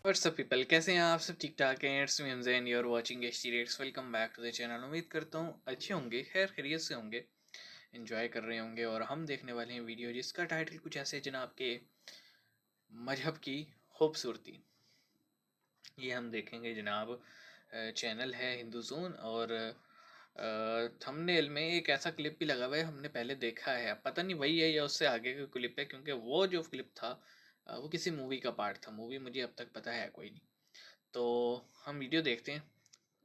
WhatsApp people, कैसे हैं आप सब? ठीक ठाक हैं? It's me Hamzain, you are watching HT rates. Welcome back to the channel. उम्मीद करता हूँ अच्छे होंगे, खैर खैरियत से होंगे, एंजॉय कर रहे होंगे। और हम देखने वाले हैं वीडियो जिसका टाइटल कुछ ऐसे है जनाब के मजहब की खूबसूरती। ये हम देखेंगे जनाब। चैनल है हिंदू जोन और थंबनेल में एक ऐसा क्लिप भी लगा हुआ है, हमने पहले देखा है, अब पता नहीं वही है या उससे आगे का क्लिप है, क्योंकि वो जो क्लिप था वो किसी मूवी का पार्ट था। मूवी मुझे अब तक पता है कोई नहीं। तो हम वीडियो देखते हैं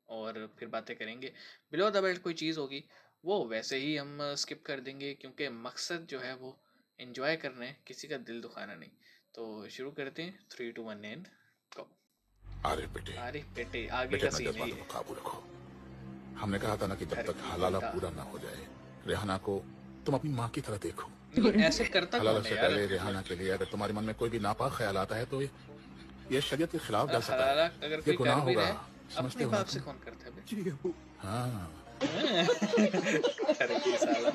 और फिर बातें करेंगे। बिलो द बेल्ट कोई चीज़ होगी वो वैसे ही हम स्किप कर देंगे, क्योंकि मकसद जो है वो एंजॉय करना है, किसी का दिल दुखाना नहीं। तो शुरू करते हैं, 3 2 1 एंड गो। अरे बेटे आगे बेटे का अपने सीन है जज्बातों ये। पर काबू रखो। हमने कहा था ना कि जब अरे तक हलाला बेटा, पूरा ना हो जाए, रेहाना को तुम अपनी माँ की तरह देखो। नहीं ऐसे करता हलाला कौन है से यार? पहले रेहाना के लिए अगर तुम्हारे मन में कोई भी नापाक ख्याल आता है तो ये शरीयत के खिलाफ जा सकता हलाला है। अगर ये कोई गुनाह कर भी होगा, रहे हैं समझते अपने हो ना बाप से तुम? कौन करता है बे? जी अबू। हाँ, अरे की साला।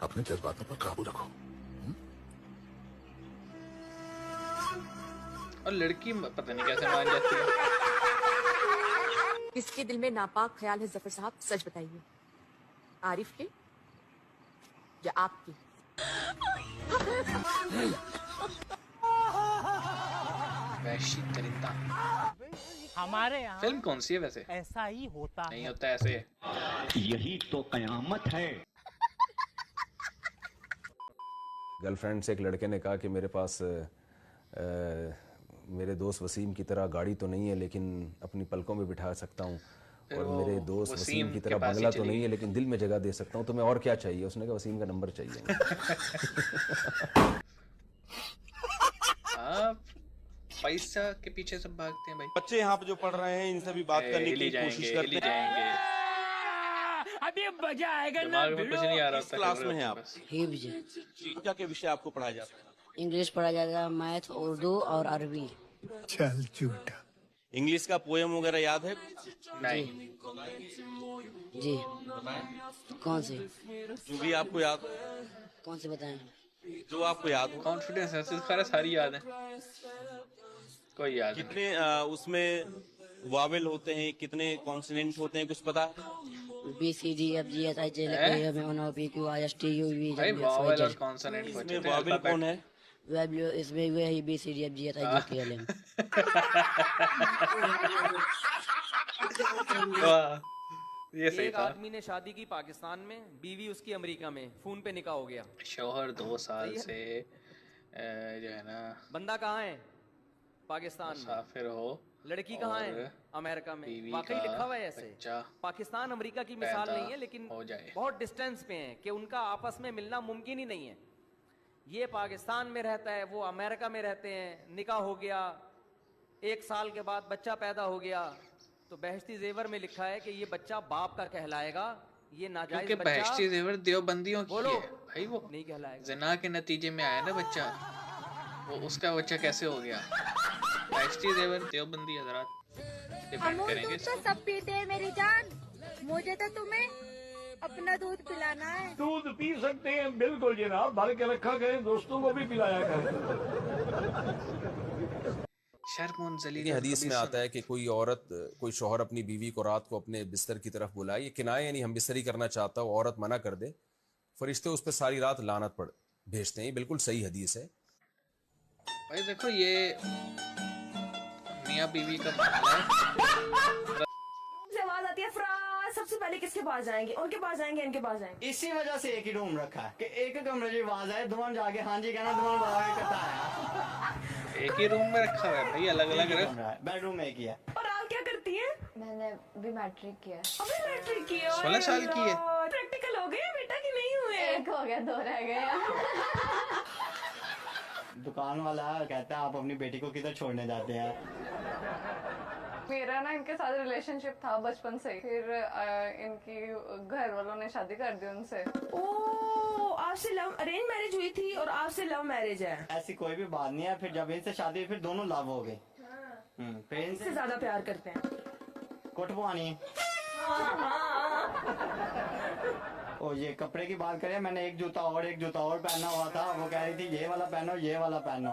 अपने जज्बातों पर काबू रखो। और लड़की पता नहीं कैसे मान जाती है। किसके दिल में नापाक ख्याल है जफर साहब, सच बताइए। आरिफ के या आपकी? वैशी दरिंदा। हमारे यहाँ फिल्म कौन सी है वैसे? ऐसा ही होता नहीं है। होता ऐसे। यही तो कयामत है। गर्लफ्रेंड से एक लड़के ने कहा कि मेरे पास मेरे दोस्त वसीम की तरह गाड़ी तो नहीं है, लेकिन अपनी पलकों में बिठा सकता हूँ, फिर और वो मेरे दोस्त वसीम की के तरह पास ही बंगला तो चली नहीं है, गई। लेकिन दिल में जगह दे सकता हूँ। तुम्हें और क्या चाहिए? उसने कहा वसीम का नंबर चाहिए। आप पैसा के पीछे सब भागते हैं भाई। बच्चे यहाँ पे जो पढ़ रहे हैं इनसे भी बात करने हिली की कोशिश जाएंगे, करते हिली हैं। जाएंगे। अभी मजा आएगा ना दिमाग में कुछ नहीं आ रहा किस होता, क्लास हिल में रहे हैं होते आप? बस। हिब्ज। क्या क्या विषय आपको पढ़ाया जाता है? इंग्लिश पढ़ा जाता है, मैथ, उर्दू और अरबी। चल झूठा। इंग्लिश का पोएम वगैरह याद है? नहीं। जी। कौन से? जो भी आपको याद हो, कौन से बताएं? जो आपको याद हो। कॉन्फिडेंस है खैर, सारी याद है, कोई याद नहीं। कितने उसमें वावेल होते हैं, कितने कॉन्सोनेंट होते हैं, कुछ पता है? B C D F G H I J L M N O P Q R S T U V भाई डब्ल्यू एक्स वाई वावल और जेड। कॉन्सोनेंट इसमें बचते हैं, वावेल अल्फाबेट। कौन है? वेब इसमें वही B C D F G H I J K L M. वाह, ये सही एक था। आदमी ने शादी की पाकिस्तान में, बीवी उसकी अमेरिका में, फोन पे निकाह हो गया। शौहर 2 साल से जो है ना बंदा कहाँ है? पाकिस्तान में। मुसाफिर हो। लड़की कहाँ है? और अमेरिका में। बीवी वाकई का लिखा हुआ है ऐसे। बच्चा पाकिस्तान अमेरिका की मिसाल पैदा नहीं है, लेकिन हो जाए। बहुत डिस्टेंस पे है कि उनका आपस में मिलना मुमकिन ही नहीं है। ये पाकिस्तान में रहता है, वो अमेरिका में रहते हैं, निकाह हो गया, 1 साल के बाद बच्चा पैदा हो गया। तो बहश्ती जेवर में लिखा है कि ये बच्चा बाप का कहलाएगा। ये नाजायज क्योंकि बच्चा बहश्ती जेवर देवबंदियों की बोलो, है भाई, वो नहीं कहलाएगा। ज़िना के नतीजे में आया ना बच्चा, वो उसका बच्चा कैसे हो गया? बहश्ती जेवर देवबंदी हजरात डिपेंड करेंगे। तो सब पीते हैं मेरी जान, मुझे तो तुम्हें अपना दूध पिलाना है। दूध पी सकते हैं, बिल्कुल जनाब, भर के रखा करें, दोस्तों को भी पिलाया करें। शर्म जलील। लेकिन हदीस में आता है कि कोई औरत, कोई शौहर अपनी बीवी को रात को अपने बिस्तर की तरफ बुलाए, ये किनाया यानी हम बिस्तरी करना चाहता हो, औरत मना कर दे, फरिश्ते उस पर सारी रात लानत पड़ भेजते हैं। ये बिल्कुल सही हदीस है भाई। देखो ये मियाँ बीवी का मामला है। आवाज आती है फराज, सबसे पहले किसके पास जाएंगे? उनके पास जाएंगे, इनके पास जाएंगे। इसी वजह से एक ही रूम रखा है कि एक कमरे की आवाज आए, धुआं जाके हाँ जी कहना, धुआं बाहर करता है। एक ही रूम में रखा हुआ है भाई, अलग अलग रख। बेडरूम में एक ही है। और आप क्या करती हैं? मैंने भी मैट्रिक किया। अभी मैट्रिक की है? 16 साल की है। प्रैक्टिकल हो गए बेटा कि नहीं हुए? एक हो गया, 2 रह गया। दुकान वाला कहता है आप अपनी बेटी को किधर छोड़ने जाते हैं? मेरा ना इनके साथ रिलेशनशिप था बचपन से, फिर इनकी घर वालों ने शादी कर दी उनसे। ओ, आपसे लव अरेंज मैरिज हुई थी और आपसे लव मैरिज है? ऐसी कोई भी बात नहीं है। फिर जब इनसे शादी हुई फिर दोनों लव हो गए। फिर इससे ज्यादा प्यार करते हैं। कोटपुआनी। और ये कपड़े की बात करें, मैंने एक जूता और पहना हुआ था, वो कह रही थी ये वाला पहनो, ये वाला पहनो।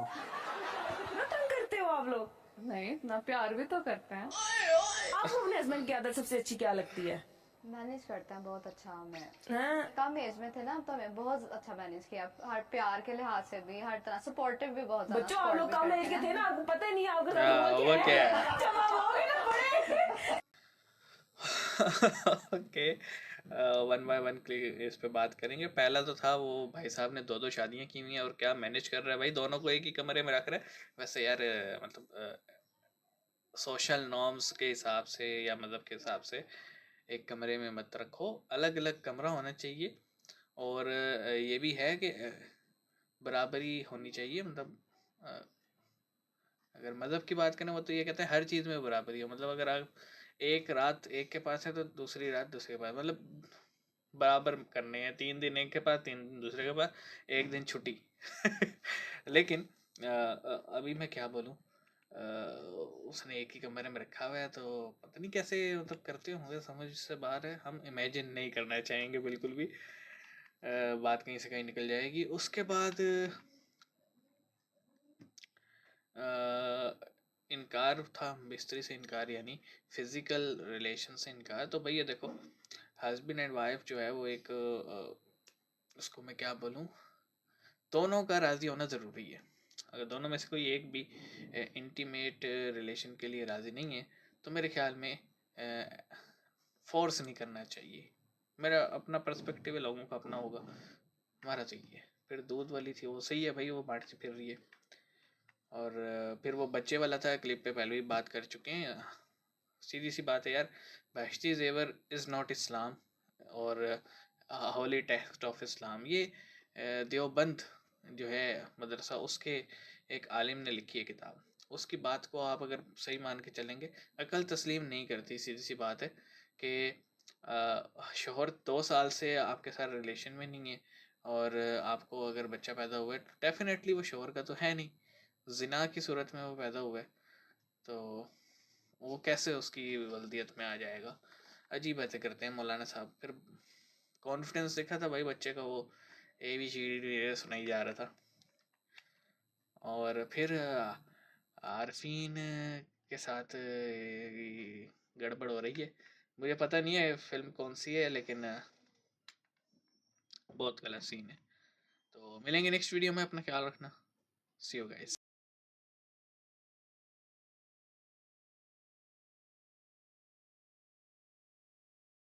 तंग करते हो आप लोग? नहीं, इतना प्यार भी तो करते हैं। आपको अपने हस्बैंड की आदत सबसे अच्छी क्या लगती है? मैनेज करते हैं बहुत अच्छा। हमें हाँ? कम एज में थे ना, तो हमें बहुत अच्छा मैनेज किया, हर प्यार के लिहाज से भी, हर तरह सपोर्टिव भी बहुत ज्यादा। बच्चों, आप लोग कम एज के थे ना, आपको पता ही नहीं आपके साथ हाँ, हुआ वो क्या है? जब आप होगे ना बड़े। ओके, वन बाय वन इस पे बात करेंगे। पहला तो था वो भाई साहब ने 2-2 शादियां की हुई हैं और क्या मैनेज कर रहा है भाई, दोनों को एक ही कमरे में रख रहा है। वैसे यार मतलब सोशल नॉर्म्स के हिसाब से या मतलब के हिसाब से एक कमरे में मत रखो, अलग अलग कमरा होना चाहिए। और ये भी है कि बराबरी होनी चाहिए। मतलब अ, अगर मज़हब की बात करें वो तो ये कहते हैं हर चीज़ में बराबरी हो। मतलब अगर आप एक रात एक के पास है तो दूसरी रात दूसरे के पास, मतलब बराबर करने हैं। 3 दिन एक के पास, 3 दिन दूसरे के पास, 1 दिन छुट्टी। लेकिन अभी मैं क्या बोलूँ, उसने एक ही कमरे में रखा हुआ है तो पता नहीं कैसे मतलब करते होंगे, समझ से बाहर है। हम इमेजिन नहीं करना चाहेंगे बिल्कुल भी। बात कहीं से कहीं निकल जाएगी। उसके बाद इनकार था, बिस्तरी से इनकार यानी फिजिकल रिलेशन से इनकार। तो भैया देखो, हस्बैंड एंड वाइफ जो है वो एक उसको मैं क्या बोलूँ, दोनों का राज़ी होना ज़रूरी है। अगर दोनों में से कोई एक भी इंटीमेट रिलेशन के लिए राज़ी नहीं है तो मेरे ख्याल में फोर्स नहीं करना चाहिए। मेरा अपना पर्सपेक्टिव है, लोगों का अपना होगा। हमारा चाहिए। फिर दूध वाली थी वो सही है भाई, वो बांटती फिर रही है। और फिर वो बच्चे वाला था, क्लिप पे पहले भी बात कर चुके हैं। सीधी सी बात है यार, बहश्ती ज़ेवर इज़ नॉट इस्लाम और होली टेक्स्ट ऑफ इस्लाम, ये देवबंद जो है मदरसा, उसके एक आलिम ने लिखी है किताब। उसकी बात को आप अगर सही मान के चलेंगे, अकल तस्लीम नहीं करती। सीधी सी बात है कि शोहर 2 साल से आपके साथ रिलेशन में नहीं है और आपको अगर बच्चा पैदा हुआ है तो डेफिनेटली वो शोहर का तो है नहीं, ज़िना की सूरत में वो पैदा हुआ है, तो वो कैसे उसकी वल्दियत में आ जाएगा। अजीब बातें करते हैं मौलाना साहब। फिर कॉन्फिडेंस देखा था भाई बच्चे का, वो ABCD सुनाई जा रहा था। और फिर आरफीन के साथ गड़बड़ हो रही है। मुझे पता नहीं है फिल्म कौन सी है, लेकिन बहुत गलत सीन है। तो मिलेंगे नेक्स्ट वीडियो में, अपना ख्याल रखना। सी यू गाइस।